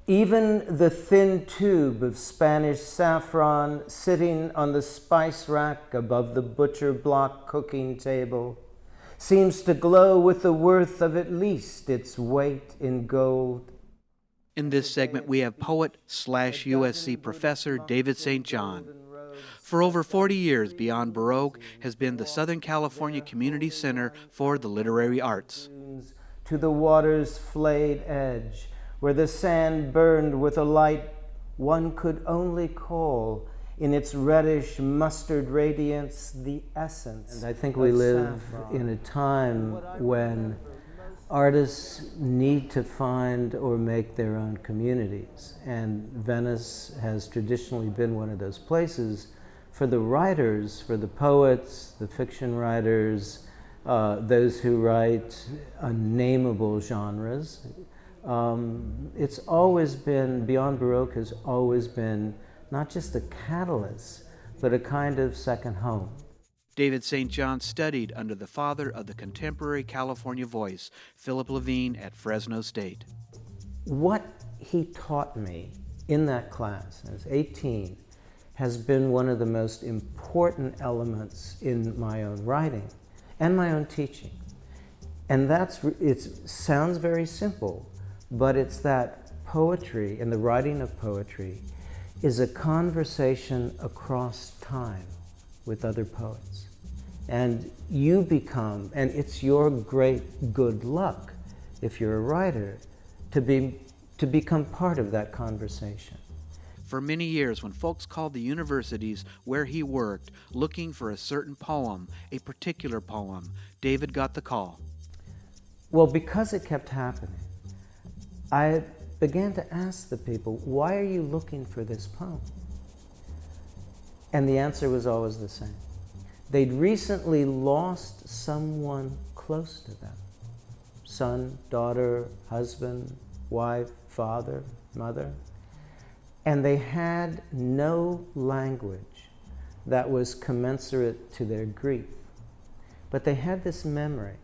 Even the thin tube of Spanish saffron sitting on the spice rack above the butcher block cooking table seems to glow with the worth of at least its weight in gold. In this segment, we have poet/USC professor David St. John. For over 40 years, Beyond Baroque has been the Southern California Community Center for the Literary Arts. To the water's flayed edge, where the sand burned with a light one could only call, in its reddish mustard radiance, the essence. And I think we live in a time when artists need to find or make their own communities. And Venice has traditionally been one of those places for the writers, for the poets, the fiction writers, those who write unnameable genres. It's always been, Beyond Baroque has always been not just a catalyst, but a kind of second home. David St. John studied under the father of the contemporary California voice, Philip Levine, at Fresno State. What he taught me in that class, I was 18, has been one of the most important elements in my own writing and my own teaching. And it sounds very simple, but it's that poetry and the writing of poetry is a conversation across time with other poets. And you become, and it's your great good luck, if you're a writer, to become part of that conversation. For many years, when folks called the universities where he worked looking for a certain poem, a particular poem, David got the call. Well, because it kept happening, I began to ask the people, why are you looking for this poem? And the answer was always the same. They'd recently lost someone close to them. Son, daughter, husband, wife, father, mother. And they had no language that was commensurate to their grief. But they had this memory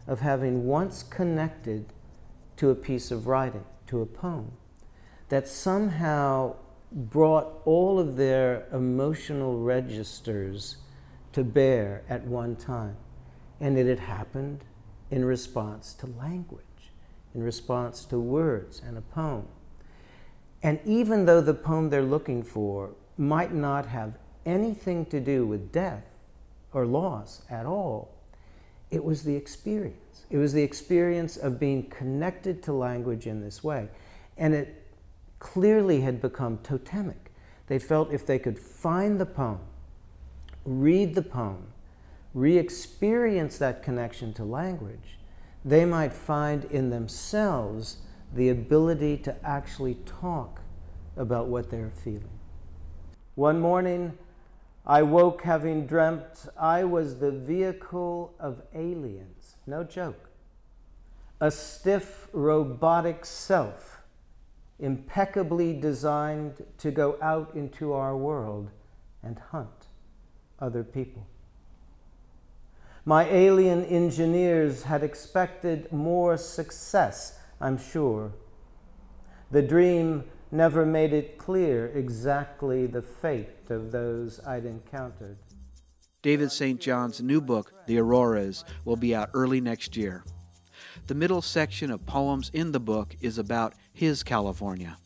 of having once connected to a piece of writing, to a poem, that somehow brought all of their emotional registers to bear at one time. And it had happened in response to language, in response to words and a poem. And even though the poem they're looking for might not have anything to do with death or loss at all, it was the experience. It was the experience of being connected to language in this way. And it clearly had become totemic. They felt if they could find the poem, read the poem, re-experience that connection to language, they might find in themselves the ability to actually talk about what they're feeling. One morning, I woke having dreamt I was the vehicle of aliens. No joke. A stiff, robotic self, impeccably designed to go out into our world and hunt other people. My alien engineers had expected more success, I'm sure. The dream never made it clear exactly the fate of those I'd encountered. David St. John's new book, The Auroras, will be out early next year. The middle section of poems in the book is about his California.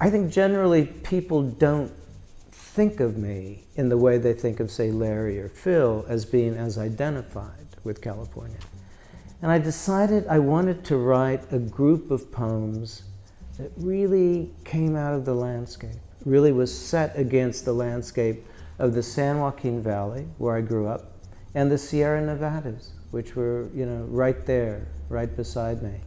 I think generally people don't think of me in the way they think of, say, Larry or Phil as being as identified with California. And I decided I wanted to write a group of poems that really came out of the landscape, really was set against the landscape of the San Joaquin Valley, where I grew up, and the Sierra Nevadas, which were, right there, right beside me.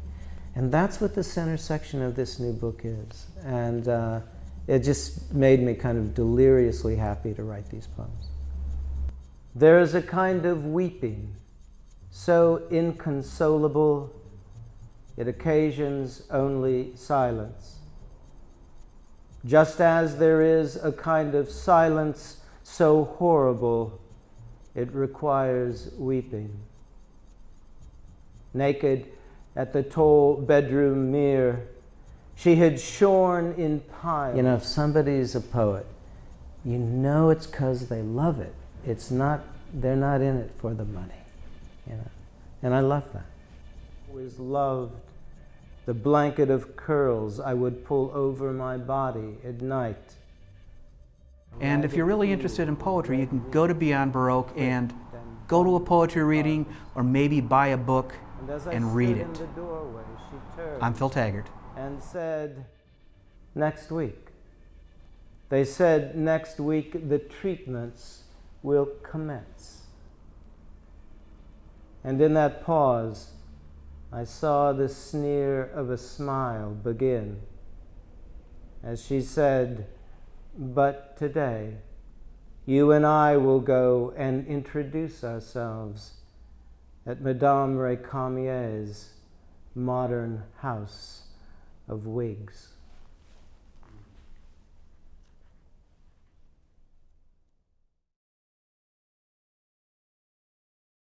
And that's what the center section of this new book is. And it just made me kind of deliriously happy to write these poems. There is a kind of weeping, so inconsolable, it occasions only silence. Just as there is a kind of silence so horrible, it requires weeping. Naked at the tall bedroom mirror, She had shorn in piles. You know, if somebody's a poet, you know it's because they love it. It's not, they're not in it for the money, you know. And I love that. I always loved the blanket of curls I would pull over my body at night. And if you're really interested in poetry, you can go to Beyond Baroque and go to a poetry reading or maybe buy a book and read it. I'm Phil Taggart. And said, next week. They said next week the treatments will commence. And in that pause, I saw the sneer of a smile begin as she said, but today, you and I will go and introduce ourselves at Madame Récamier's modern house of wigs.